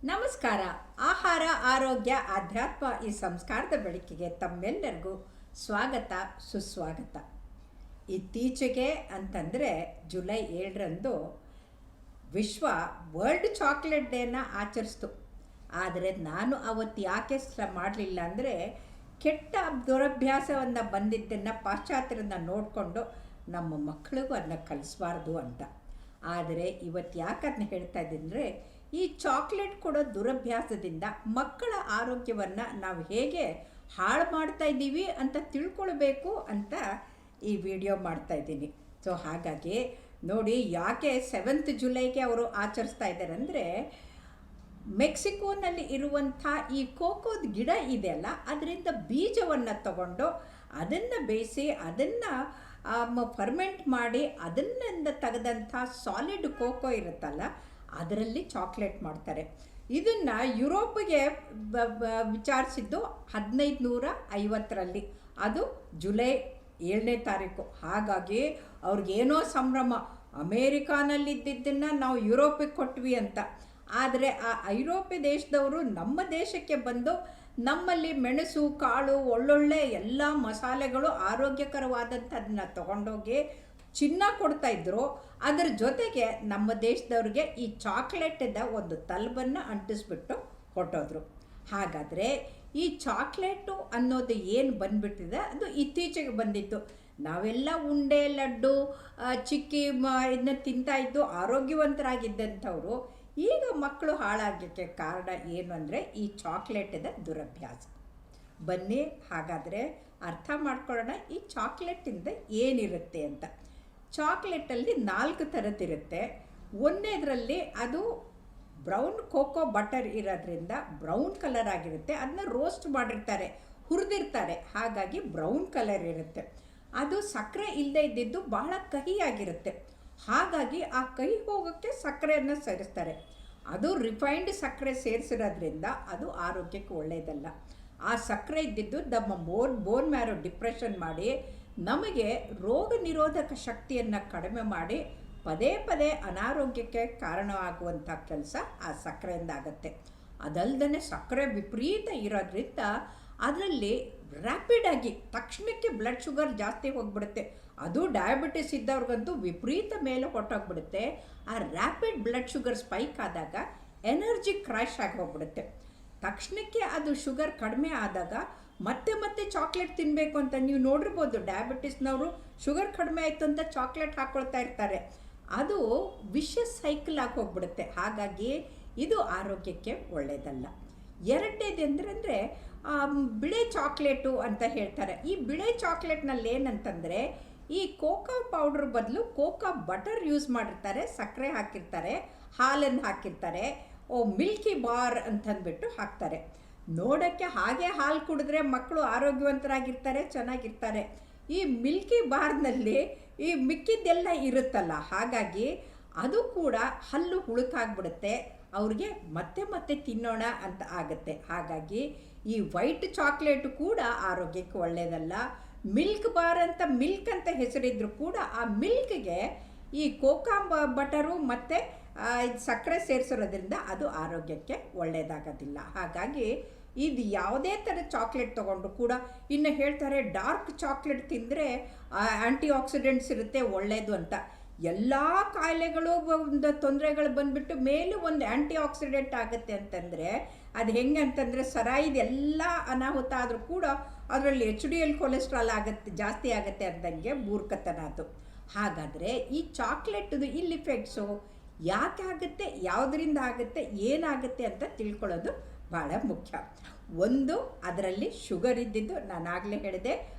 ನಮಸ್ಕಾರ. ಆಹಾರ, ಆರೋಗ್ಯ, ಆಧ್ಯಾತ್ಮ ಈ ಸಂಸ್ಕಾರದ ಬೆಳಕಿಗೆ ತಮ್ಮೆಲ್ಲರಿಗೂ ಸ್ವಾಗತ, ಸುಸ್ವಾಗತ. ಇತ್ತೀಚೆಗೆ ಅಂತಂದರೆ ಜುಲೈ 7ರಂದು ವಿಶ್ವ ವರ್ಲ್ಡ್ ಚಾಕ್ಲೇಟ್ ಡೇನ ಆಚರಿಸ್ತು. ಆದರೆ ನಾನು ಅವತ್ತು ಯಾಕೆ ಮಾಡಲಿಲ್ಲ ಅಂದರೆ, ಕೆಟ್ಟ ದುರಭ್ಯಾಸವನ್ನು ಬಂದಿದ್ದನ್ನು ಪಾಶ್ಚಾತ್ಯರನ್ನು ನೋಡಿಕೊಂಡು ನಮ್ಮ ಮಕ್ಕಳಿಗೂ ಅದನ್ನ ಕಲಿಸ್ಬಾರ್ದು ಅಂತ. ಆದರೆ ಇವತ್ತು ಯಾಕೆ ಅದನ್ನ ಹೇಳ್ತಾ ಇದ್ದೀನಿ ಅಂದರೆ, ಈ ಚಾಕ್ಲೇಟ್ ಕೊಡೋ ದುರಭ್ಯಾಸದಿಂದ ಮಕ್ಕಳ ಆರೋಗ್ಯವನ್ನು ನಾವು ಹೇಗೆ ಹಾಳು ಮಾಡ್ತಾ ಇದ್ದೀವಿ ಅಂತ ತಿಳ್ಕೊಳ್ಬೇಕು ಅಂತ ಈ ವಿಡಿಯೋ ಮಾಡ್ತಾಯಿದ್ದೀನಿ. ಸೊ ಹಾಗಾಗಿ ನೋಡಿ, ಯಾಕೆ 7th ಜುಲೈಗೆ ಅವರು ಆಚರಿಸ್ತಾ ಇದ್ದಾರೆ ಅಂದರೆ, ಮೆಕ್ಸಿಕೋನಲ್ಲಿ ಇರುವಂಥ ಈ ಕೋಕೋದ ಗಿಡ ಇದೆಯಲ್ಲ, ಅದರಿಂದ ಬೀಜವನ್ನು ತಗೊಂಡು ಅದನ್ನು ಬೇಯಿಸಿ ಅದನ್ನು ಫರ್ಮೆಂಟ್ ಮಾಡಿ ಅದನ್ನಿಂದ ತೆಗೆದಂಥ ಸಾಲಿಡ್ ಕೋಕೋ ಇರುತ್ತಲ್ಲ, ಅದರಲ್ಲಿ ಚಾಕ್ಲೇಟ್ ಮಾಡ್ತಾರೆ. ಇದನ್ನು ಯುರೋಪಿಗೆ ವಿಚಾರಿಸಿದ್ದು 1550ರಲ್ಲಿ, ಅದು ಜುಲೈ 7ನೇ ತಾರೀಕು. ಹಾಗಾಗಿ ಅವ್ರಿಗೇನೋ ಸಂಭ್ರಮ, ಅಮೇರಿಕಾನಲ್ಲಿದ್ದನ್ನು ನಾವು ಯುರೋಪಿಗೆ ಕೊಟ್ವಿ ಅಂತ. ಆದರೆ ಆ ಐರೋಪ್ಯ ದೇಶದವರು ನಮ್ಮ ದೇಶಕ್ಕೆ ಬಂದು ನಮ್ಮಲ್ಲಿ ಮೆಣಸು, ಕಾಳು, ಒಳ್ಳೊಳ್ಳೆ ಎಲ್ಲ ಮಸಾಲೆಗಳು ಆರೋಗ್ಯಕರವಾದಂಥದ್ದನ್ನ ತೊಗೊಂಡೋಗಿ ಚಿನ್ನ ಕೊಡ್ತಾಯಿದ್ರು. ಅದರ ಜೊತೆಗೆ ನಮ್ಮ ದೇಶದವ್ರಿಗೆ ಈ ಚಾಕ್ಲೇಟಿಂದ ಒಂದು ತಲಬನ್ನು ಅಂಟಿಸ್ಬಿಟ್ಟು ಹೊಟ್ಟೋದ್ರು. ಹಾಗಾದರೆ ಈ ಚಾಕ್ಲೇಟು ಅನ್ನೋದು ಏನು ಬಂದುಬಿಟ್ಟಿದೆ, ಅದು ಇತ್ತೀಚೆಗೆ ಬಂದಿತ್ತು. ನಾವೆಲ್ಲ ಉಂಡೆ, ಲಡ್ಡು, ಚಿಕ್ಕಿ ಇದನ್ನ ತಿಂತಾಯಿದ್ದು ಆರೋಗ್ಯವಂತರಾಗಿದ್ದಂಥವ್ರು ಈಗ ಮಕ್ಕಳು ಹಾಳಾಗೋಕ್ಕೆ ಕಾರಣ ಏನು ಅಂದರೆ ಈ ಚಾಕ್ಲೇಟಿನ ದುರಭ್ಯಾಸ. ಬನ್ನಿ ಹಾಗಾದರೆ ಅರ್ಥ ಮಾಡ್ಕೊಳ್ಳೋಣ ಈ ಚಾಕ್ಲೇಟಿಂದ ಏನಿರುತ್ತೆ ಅಂತ. ಚಾಕ್ಲೇಟಲ್ಲಿ 4 ಥರದ್ದಿರುತ್ತೆ. ಒಂದನೇದರಲ್ಲಿ ಅದು ಬ್ರೌನ್ ಕೋಕೋ ಬಟರ್ ಇರೋದ್ರಿಂದ ಬ್ರೌನ್ ಕಲರ್ ಆಗಿರುತ್ತೆ. ಅದನ್ನ ರೋಸ್ಟ್ ಮಾಡಿರ್ತಾರೆ, ಹುರಿದಿರ್ತಾರೆ, ಹಾಗಾಗಿ ಬ್ರೌನ್ ಕಲರ್ ಇರುತ್ತೆ. ಅದು ಸಕ್ಕರೆ ಇಲ್ಲದೆ ಇದ್ದಿದ್ದು ಬಹಳ ಕಹಿಯಾಗಿರುತ್ತೆ. ಹಾಗಾಗಿ ಆ ಕಹಿ ಹೋಗೋಕ್ಕೆ ಸಕ್ಕರೆಯನ್ನು ಸೇರಿಸ್ತಾರೆ. ಅದು ರಿಫೈನ್ಡ್ ಸಕ್ಕರೆ ಸೇರಿಸಿರೋದ್ರಿಂದ ಅದು ಆರೋಗ್ಯಕ್ಕೆ ಒಳ್ಳೆಯದಲ್ಲ. ಆ ಸಕ್ಕರೆ ಇದ್ದಿದ್ದು ನಮ್ಮ ಬೋನ್ ಮ್ಯಾರೋ ಡಿಪ್ರೆಷನ್ ಮಾಡಿ ನಮಗೆ ರೋಗ ನಿರೋಧಕ ಶಕ್ತಿಯನ್ನು ಕಡಿಮೆ ಮಾಡಿ ಪದೇ ಪದೇ ಅನಾರೋಗ್ಯಕ್ಕೆ ಕಾರಣವಾಗುವಂಥ ಕೆಲಸ ಆ ಸಕ್ಕರೆಯಿಂದ ಆಗುತ್ತೆ. ಅದಲ್ಲದೆ ಸಕ್ಕರೆ ವಿಪರೀತ ಇರೋದ್ರಿಂದ ಅದರಲ್ಲಿ ರ್ಯಾಪಿಡಾಗಿ ತಕ್ಷಣಕ್ಕೆ ಬ್ಲಡ್ ಶುಗರ್ ಜಾಸ್ತಿ ಹೋಗ್ಬಿಡುತ್ತೆ. ಅದು ಡಯಾಬಿಟಿಸ್ ಇದ್ದವ್ರಿಗಂತೂ ವಿಪರೀತ ಮೇಲೆ ಹೊಟ್ಟೋಗ್ಬಿಡುತ್ತೆ. ಆ ರ್ಯಾಪಿಡ್ ಬ್ಲಡ್ ಶುಗರ್ ಸ್ಪೈಕ್ ಆದಾಗ ಎನರ್ಜಿ ಕ್ರ್ಯಾಶ್ ಆಗಿ ಹೋಗ್ಬಿಡುತ್ತೆ. ತಕ್ಷಣಕ್ಕೆ ಅದು ಶುಗರ್ ಕಡಿಮೆ ಆದಾಗ ಮತ್ತೆ ಮತ್ತೆ ಚಾಕ್ಲೇಟ್ ತಿನ್ನಬೇಕು ಅಂತ ನೀವು ನೋಡಿರ್ಬೋದು. ಡಯಾಬಿಟಿಸ್ನವರು ಶುಗರ್ ಕಡಿಮೆ ಆಯಿತು ಅಂತ ಚಾಕ್ಲೇಟ್ ಹಾಕ್ಕೊಳ್ತಾ ಇರ್ತಾರೆ. ಅದು ವಿಷಸ್ ಸೈಕಲ್ ಆಗಿ ಹೋಗ್ಬಿಡುತ್ತೆ. ಹಾಗಾಗಿ ಇದು ಆರೋಗ್ಯಕ್ಕೆ ಒಳ್ಳೆಯದಲ್ಲ. ಎರಡನೇದು ಅಂದರೆ ಬಿಳೆ ಚಾಕ್ಲೇಟು ಅಂತ ಹೇಳ್ತಾರೆ. ಈ ಬಿಳೆ ಚಾಕ್ಲೇಟ್ನಲ್ಲಿ ಏನಂತಂದರೆ, ಈ ಕೋಕೋ ಪೌಡ್ರ್ ಬದಲು ಕೋಕೋ ಬಟರ್ ಯೂಸ್ ಮಾಡಿರ್ತಾರೆ, ಸಕ್ಕರೆ ಹಾಕಿರ್ತಾರೆ, ಹಾಲನ್ನು ಹಾಕಿರ್ತಾರೆ, ಮಿಲ್ಕಿ ಬಾರ್ ಅಂತಂದ್ಬಿಟ್ಟು ಹಾಕ್ತಾರೆ. ನೋಡೋಕ್ಕೆ ಹಾಗೆ ಹಾಲು ಕುಡಿದ್ರೆ ಮಕ್ಕಳು ಆರೋಗ್ಯವಂತರಾಗಿರ್ತಾರೆ, ಚೆನ್ನಾಗಿರ್ತಾರೆ. ಈ ಮಿಲ್ಕಿ ಬಾರ್ನಲ್ಲಿ ಈ ಮಿಕ್ಕಿದ್ದೆಲ್ಲ ಇರುತ್ತಲ್ಲ, ಹಾಗಾಗಿ ಅದು ಕೂಡ ಹಲ್ಲು ಹುಳುಕಾಗ್ಬಿಡುತ್ತೆ. ಅವ್ರಿಗೆ ಮತ್ತೆ ಮತ್ತೆ ತಿನ್ನೋಣ ಅಂತ ಆಗುತ್ತೆ. ಹಾಗಾಗಿ ಈ ವೈಟ್ ಚಾಕ್ಲೇಟು ಕೂಡ ಆರೋಗ್ಯಕ್ಕೆ ಒಳ್ಳೆಯದಲ್ಲ. ಮಿಲ್ಕ್ ಬಾರ್ ಅಂತ ಮಿಲ್ಕ್ ಅಂತ ಹೆಸರಿದ್ರು ಕೂಡ ಆ ಮಿಲ್ಕ್ಗೆ ಈ ಕೋಕಾ ಬಟರು ಮತ್ತು ಸಕ್ಕರೆ ಸೇರಿಸಿರೋದ್ರಿಂದ ಅದು ಆರೋಗ್ಯಕ್ಕೆ ಒಳ್ಳೆಯದಾಗೋದಿಲ್ಲ. ಹಾಗಾಗಿ ಇದು ಯಾವುದೇ ಥರ ಚಾಕ್ಲೇಟ್ ತೊಗೊಂಡ್ರು ಕೂಡ ಇನ್ನು ಹೇಳ್ತಾರೆ ಡಾರ್ಕ್ ಚಾಕ್ಲೇಟ್ ತಿಂದರೆ ಆ್ಯಂಟಿ ಆಕ್ಸಿಡೆಂಟ್ಸ್ ಇರುತ್ತೆ, ಒಳ್ಳೆಯದು ಅಂತ. ಎಲ್ಲ ಕಾಯಿಲೆಗಳು ಒಂದು ತೊಂದರೆಗಳು ಬಂದುಬಿಟ್ಟು ಮೇಲೆ ಒಂದು ಆ್ಯಂಟಿ ಆಕ್ಸಿಡೆಂಟ್ ಆಗುತ್ತೆ ಅಂತಂದರೆ ಅದು ಹೆಂಗೆ ಅಂತಂದರೆ, ಸರಾಯಿದೆಲ್ಲ ಅನಾಹುತ ಆದರೂ ಕೂಡ ಅದರಲ್ಲಿ HDL ಕೊಲೆಸ್ಟ್ರಾಲ್ ಆಗುತ್ತೆ, ಜಾಸ್ತಿ ಆಗುತ್ತೆ ಅಂದಂಗೆ ಮೂರ್ಖತನ ಅದು. ಹಾಗಾದರೆ ಈ ಚಾಕ್ಲೇಟದು ಇಲ್ಲಿ ಇಫೆಕ್ಟ್ಸು ಯಾಕೆ ಆಗುತ್ತೆ, ಯಾವುದರಿಂದ ಆಗುತ್ತೆ, ಏನಾಗುತ್ತೆ ಅಂತ ತಿಳ್ಕೊಳ್ಳೋದು ಭಾಳ ಮುಖ್ಯ. ಒಂದು, ಅದರಲ್ಲಿ ಶುಗರ್ ಇದ್ದಿದ್ದು ನಾನಾಗಲೇ ಹೇಳಿದೆ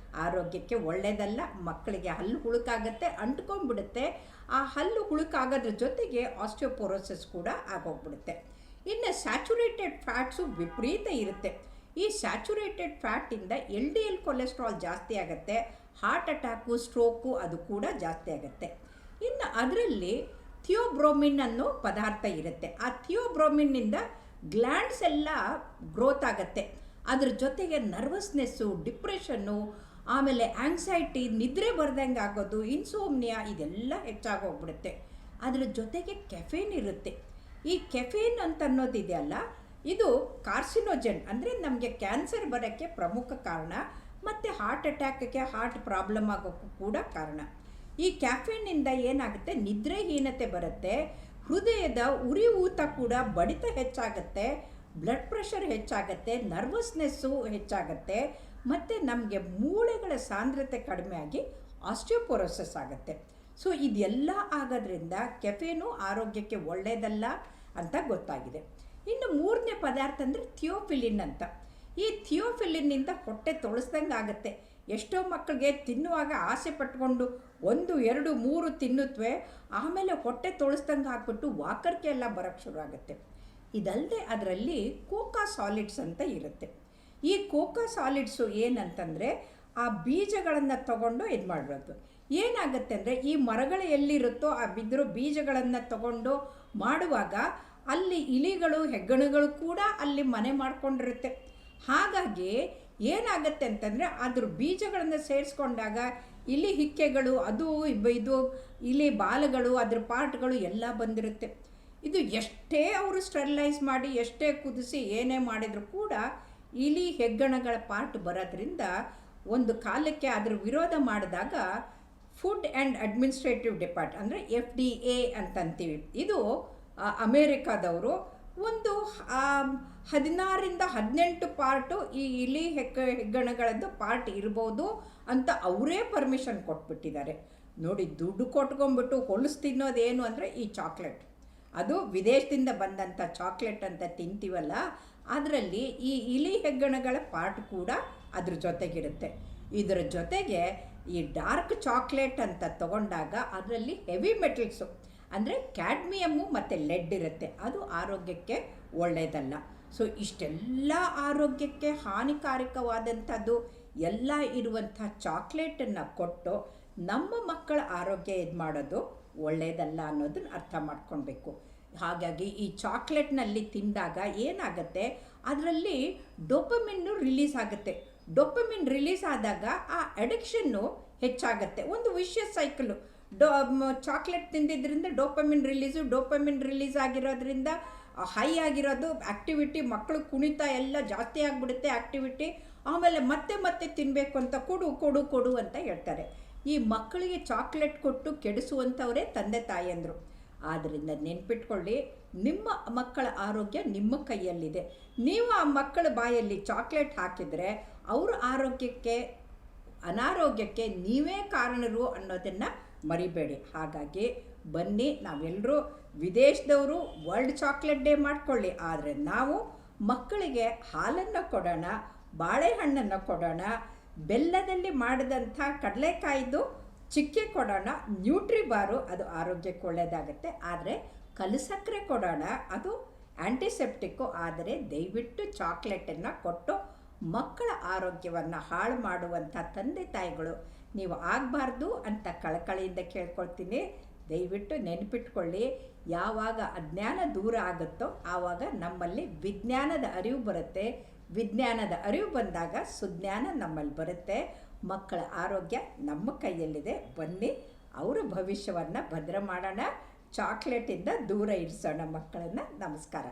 ಆರೋಗ್ಯಕ್ಕೆ ಒಳ್ಳೆಯದಲ್ಲ. ಮಕ್ಕಳಿಗೆ ಹಲ್ಲು ಹುಳುಕಾಗುತ್ತೆ, ಅಂಟ್ಕೊಂಡ್ಬಿಡುತ್ತೆ. ಆ ಹಲ್ಲು ಹುಳುಕಾಗೋದ್ರ ಜೊತೆಗೆ ಆಸ್ಟಿಯೋಪೊರೋಸಿಸ್ ಕೂಡ ಆಗೋಗ್ಬಿಡುತ್ತೆ. ಇನ್ನು ಸ್ಯಾಚುರೇಟೆಡ್ ಫ್ಯಾಟ್ಸು ವಿಪರೀತ ಇರುತ್ತೆ. ಈ ಸ್ಯಾಚುರೇಟೆಡ್ ಫ್ಯಾಟಿಂದ LDL ಕೊಲೆಸ್ಟ್ರಾಲ್ ಜಾಸ್ತಿ ಆಗುತ್ತೆ, ಹಾರ್ಟ್ ಅಟ್ಯಾಕು, ಸ್ಟ್ರೋಕು ಅದು ಕೂಡ ಜಾಸ್ತಿ ಆಗುತ್ತೆ. ಇನ್ನು ಅದರಲ್ಲಿ ಥಿಯೋಬ್ರೋಮಿನ್ ಅನ್ನೋ ಪದಾರ್ಥ ಇರುತ್ತೆ. ಆ ಥಿಯೋಬ್ರೋಮಿನ್ನಿಂದ ಗ್ಲ್ಯಾಂಡ್ಸ್ ಎಲ್ಲ ಗ್ರೋತ್ ಆಗುತ್ತೆ. ಅದ್ರ ಜೊತೆಗೆ ನರ್ವಸ್ನೆಸ್ಸು, ಡಿಪ್ರೆಷನ್ನು, ಆಮೇಲೆ ಆಂಗ್ಸೈಟಿ, ನಿದ್ರೆ ಬರ್ದಂಗೆ ಆಗೋದು, ಇನ್ಸೋಮ್ನಿಯಾ ಇದೆಲ್ಲ ಹೆಚ್ಚಾಗೋಗ್ಬಿಡುತ್ತೆ. ಅದರ ಜೊತೆಗೆ ಕೆಫೇನ್ ಇರುತ್ತೆ. ಈ ಕೆಫೀನ್ ಅಂತ ಅನ್ನೋದಿದೆಯಲ್ಲ, ಇದು ಕಾರ್ಸಿನೋಜನ್, ಅಂದರೆ ನಮಗೆ ಕ್ಯಾನ್ಸರ್ ಬರೋಕ್ಕೆ ಪ್ರಮುಖ ಕಾರಣ, ಮತ್ತು ಹಾರ್ಟ್ ಅಟ್ಯಾಕ್ಗೆ, ಹಾರ್ಟ್ ಪ್ರಾಬ್ಲಮ್ ಆಗೋಕ್ಕೂ ಕೂಡ ಕಾರಣ. ಈ ಕ್ಯಾಫೀನಿಂದ ಏನಾಗುತ್ತೆ, ನಿದ್ರೆಹೀನತೆ ಬರುತ್ತೆ, ಹೃದಯದ ಉರಿ ಊತ ಕೂಡ, ಬಡಿತ ಹೆಚ್ಚಾಗುತ್ತೆ, ಬ್ಲಡ್ ಪ್ರೆಷರ್ ಹೆಚ್ಚಾಗುತ್ತೆ, ನರ್ವಸ್ನೆಸ್ಸು ಹೆಚ್ಚಾಗುತ್ತೆ, ಮತ್ತು ನಮಗೆ ಮೂಳೆಗಳ ಸಾಂದ್ರತೆ ಕಡಿಮೆ ಆಗಿ ಆಸ್ಟಿಯೋಪೊರೋಸಿಸ್ ಆಗುತ್ತೆ. ಸೊ ಇದೆಲ್ಲ ಆಗೋದ್ರಿಂದ ಕೆಫೀನು ಆರೋಗ್ಯಕ್ಕೆ ಒಳ್ಳೆಯದಲ್ಲ ಅಂತ ಗೊತ್ತಾಗಿದೆ. ಇನ್ನು ಮೂರನೇ ಪದಾರ್ಥ ಅಂದರೆ ಥಿಯೋಫಿಲಿನ್ ಅಂತ. ಈ ಥಿಯೋಫಿಲಿನ್ನಿಂದ ಹೊಟ್ಟೆ ತೊಳಸ್ದಂಗೆ ಆಗುತ್ತೆ. ಎಷ್ಟೋ ಮಕ್ಕಳಿಗೆ ತಿನ್ನುವಾಗ ಆಸೆ ಪಟ್ಕೊಂಡು 1, 2, 3 ತಿನ್ನುತ್ತವೆ, ಆಮೇಲೆ ಹೊಟ್ಟೆ ತೊಳಸ್ದಂಗೆ ಹಾಕ್ಬಿಟ್ಟು ವಾಕರಿಕೆ ಎಲ್ಲ ಬರೋಕ್ಕೆ ಶುರು ಆಗುತ್ತೆ. ಇದಲ್ಲದೆ ಅದರಲ್ಲಿ ಕೋಕಾ ಸಾಲಿಡ್ಸ್ ಅಂತ ಇರುತ್ತೆ. ಈ ಕೋಕಾ ಸಾಲಿಡ್ಸು ಏನಂತಂದರೆ, ಆ ಬೀಜಗಳನ್ನು ತಗೊಂಡು ಇದು ಮಾಡಬೇಕು. ಏನಾಗುತ್ತೆ ಅಂದರೆ, ಈ ಮರಗಳು ಎಲ್ಲಿರುತ್ತೋ ಆ ಬಿದ್ದಿರೋ ಬೀಜಗಳನ್ನು ತಗೊಂಡು ಮಾಡುವಾಗ ಅಲ್ಲಿ ಇಲಿಗಳು, ಹೆಗ್ಗಣಗಳು ಕೂಡ ಅಲ್ಲಿ ಮನೆ ಮಾಡ್ಕೊಂಡಿರುತ್ತೆ. ಹಾಗಾಗಿ ಏನಾಗುತ್ತೆ ಅಂತಂದರೆ, ಅದ್ರ ಬೀಜಗಳನ್ನು ಸೇರಿಸ್ಕೊಂಡಾಗ ಇಲಿ ಹಿಕ್ಕೆಗಳು, ಅದು ಇದು ಇಲಿ ಬಾಲಗಳು, ಅದ್ರ ಪಾರ್ಟ್ಗಳು ಎಲ್ಲ ಬಂದಿರುತ್ತೆ. ಇದು ಎಷ್ಟೇ ಅವರು ಸ್ಟೆರಿಲೈಸ್ ಮಾಡಿ, ಎಷ್ಟೇ ಕುದಿಸಿ, ಏನೇ ಮಾಡಿದರೂ ಕೂಡ ಇಲಿ ಹೆಗ್ಗಣಗಳ ಪಾರ್ಟ್ ಬರೋದ್ರಿಂದ ಒಂದು ಕಾಲಕ್ಕೆ ಅದ್ರ ವಿರೋಧ ಮಾಡಿದಾಗ ಫುಡ್ ಆ್ಯಂಡ್ ಅಡ್ಮಿನಿಸ್ಟ್ರೇಟಿವ್ ಡಿಪಾರ್ಟ್, ಅಂದರೆ FDA ಅಂತಂತೀವಿ, ಇದು ಅಮೇರಿಕಾದವರು ಒಂದು 16ರಿಂದ 18 ಪಾರ್ಟು ಈ ಇಲಿ ಹೆಗ್ಗಣಗಳದ್ದು ಪಾರ್ಟ್ ಇರ್ಬೋದು ಅಂತ ಅವರೇ ಪರ್ಮಿಷನ್ ಕೊಟ್ಬಿಟ್ಟಿದ್ದಾರೆ. ನೋಡಿ, ದುಡ್ಡು ಕೊಟ್ಕೊಂಡ್ಬಿಟ್ಟು ಹೊಲಸು ತಿನ್ನೋದೇನು ಅಂದರೆ ಈ ಚಾಕ್ಲೇಟ್. ಅದು ವಿದೇಶದಿಂದ ಬಂದಂಥ ಚಾಕ್ಲೇಟ್ ಅಂತ ತಿಂತೀವಲ್ಲ, ಅದರಲ್ಲಿ ಈ ಇಲಿ ಹೆಗ್ಗಣಗಳ ಪಾರ್ಟ್ ಕೂಡ ಅದ್ರ ಜೊತೆಗಿರುತ್ತೆ. ಇದರ ಜೊತೆಗೆ ಈ ಡಾರ್ಕ್ ಚಾಕ್ಲೇಟ್ ಅಂತ ತಗೊಂಡಾಗ ಅದರಲ್ಲಿ ಹೆವಿ ಮೆಟಲ್ಸು, ಅಂದರೆ ಕ್ಯಾಡ್ಮಿಯಮ್ಮು ಮತ್ತು ಲೆಡ್ ಇರುತ್ತೆ. ಅದು ಆರೋಗ್ಯಕ್ಕೆ ಒಳ್ಳೆಯದಲ್ಲ. ಸೊ ಇಷ್ಟೆಲ್ಲ ಆರೋಗ್ಯಕ್ಕೆ ಹಾನಿಕಾರಕವಾದಂಥದ್ದು ಎಲ್ಲ ಇರುವಂಥ ಚಾಕ್ಲೇಟನ್ನು ಕೊಟ್ಟು ನಮ್ಮ ಮಕ್ಕಳ ಆರೋಗ್ಯ ಇದು ಮಾಡೋದು ಒಳ್ಳೆಯದಲ್ಲ ಅನ್ನೋದನ್ನ ಅರ್ಥ ಮಾಡ್ಕೊಳ್ಬೇಕು. ಹಾಗಾಗಿ ಈ ಚಾಕ್ಲೇಟ್ನಲ್ಲಿ ತಿಂದಾಗ ಏನಾಗುತ್ತೆ, ಅದರಲ್ಲಿ ಡೋಪಮಿನ್ನು ರಿಲೀಸ್ ಆಗುತ್ತೆ. ಡೋಪಮಿನ್ ರಿಲೀಸ್ ಆದಾಗ ಆ ಅಡಿಕ್ಷನ್ನು ಹೆಚ್ಚಾಗುತ್ತೆ. ಒಂದು ವಿಷಯಸ್ ಸೈಕಲು. ಚಾಕ್ಲೇಟ್ ತಿಂದಿದ್ದರಿಂದ ಡೋಪಮಿನ್ ರಿಲೀಸ್ ಆಗಿರೋದ್ರಿಂದ ಹೈ ಆಗಿರೋದು ಆ್ಯಕ್ಟಿವಿಟಿ, ಮಕ್ಕಳು ಕುಣಿತ ಎಲ್ಲ ಜಾಸ್ತಿ ಆಗಿಬಿಡುತ್ತೆ ಆ್ಯಕ್ಟಿವಿಟಿ. ಆಮೇಲೆ ಮತ್ತೆ ತಿನ್ನಬೇಕು ಅಂತ ಕೊಡು ಅಂತ ಹೇಳ್ತಾರೆ. ಈ ಮಕ್ಕಳಿಗೆ ಚಾಕ್ಲೇಟ್ ಕೊಟ್ಟು ಕೆಡಿಸುವಂಥವರೇ ತಂದೆ ತಾಯಿಯಂದರು. ಆದ್ದರಿಂದ ನೆನ್ಪಿಟ್ಕೊಳ್ಳಿ, ನಿಮ್ಮ ಮಕ್ಕಳ ಆರೋಗ್ಯ ನಿಮ್ಮ ಕೈಯಲ್ಲಿದೆ. ನೀವು ಆ ಮಕ್ಕಳ ಬಾಯಲ್ಲಿ ಚಾಕ್ಲೇಟ್ ಹಾಕಿದರೆ ಅವರ ಆರೋಗ್ಯಕ್ಕೆ, ಅನಾರೋಗ್ಯಕ್ಕೆ ನೀವೇ ಕಾರಣರು ಅನ್ನೋದನ್ನು ಮರಿಬೇಡಿ. ಹಾಗಾಗಿ ಬನ್ನಿ, ನಾವೆಲ್ಲರೂ ವಿದೇಶದವರು ವರ್ಲ್ಡ್ ಚಾಕ್ಲೇಟ್ ಡೇ ಮಾಡ್ಕೊಳ್ಳಿ, ಆದರೆ ನಾವು ಮಕ್ಕಳಿಗೆ ಹಾಲನ್ನು ಕೊಡೋಣ, ಬಾಳೆಹಣ್ಣನ್ನು ಕೊಡೋಣ, ಬೆಲ್ಲದಲ್ಲಿ ಮಾಡಿದಂಥ ಕಡಲೆಕಾಯ್ದು ಚಿಕ್ಕೆ ಕೊಡೋಣ, ನ್ಯೂಟ್ರಿಬಾರು, ಅದು ಆರೋಗ್ಯಕ್ಕೆ ಒಳ್ಳೆಯದಾಗುತ್ತೆ. ಆದರೆ ಕಲ್ಸಕ್ಕರೆ ಕೊಡೋಣ, ಅದು ಆ್ಯಂಟಿಸೆಪ್ಟಿಕ್ಕು. ಆದರೆ ದಯವಿಟ್ಟು ಚಾಕ್ಲೇಟನ್ನು ಕೊಟ್ಟು ಮಕ್ಕಳ ಆರೋಗ್ಯವನ್ನು ಹಾಳು ಮಾಡುವಂಥ ತಂದೆ ತಾಯಿಗಳು ನೀವು ಆಗಬಾರ್ದು ಅಂತ ಕಳಕಳಿಯಿಂದ ಕೇಳ್ಕೊಳ್ತೀನಿ. ದಯವಿಟ್ಟು ನೆನಪಿಟ್ಕೊಳ್ಳಿ, ಯಾವಾಗ ಅಜ್ಞಾನ ದೂರ ಆಗುತ್ತೋ ಆವಾಗ ನಮ್ಮಲ್ಲಿ ವಿಜ್ಞಾನದ ಅರಿವು ಬರುತ್ತೆ. ವಿಜ್ಞಾನದ ಅರಿವು ಬಂದಾಗ ಸುಜ್ಞಾನ ನಮ್ಮಲ್ಲಿ ಬರುತ್ತೆ. ಮಕ್ಕಳ ಆರೋಗ್ಯ ನಮ್ಮ ಕೈಯಲ್ಲಿದೆ. ಬನ್ನಿ, ಅವರ ಭವಿಷ್ಯವನ್ನು ಭದ್ರ ಮಾಡೋಣ, ಚಾಕ್ಲೇಟಿಂದ ದೂರ ಇರಿಸೋಣ ಮಕ್ಕಳನ್ನು. ನಮಸ್ಕಾರ.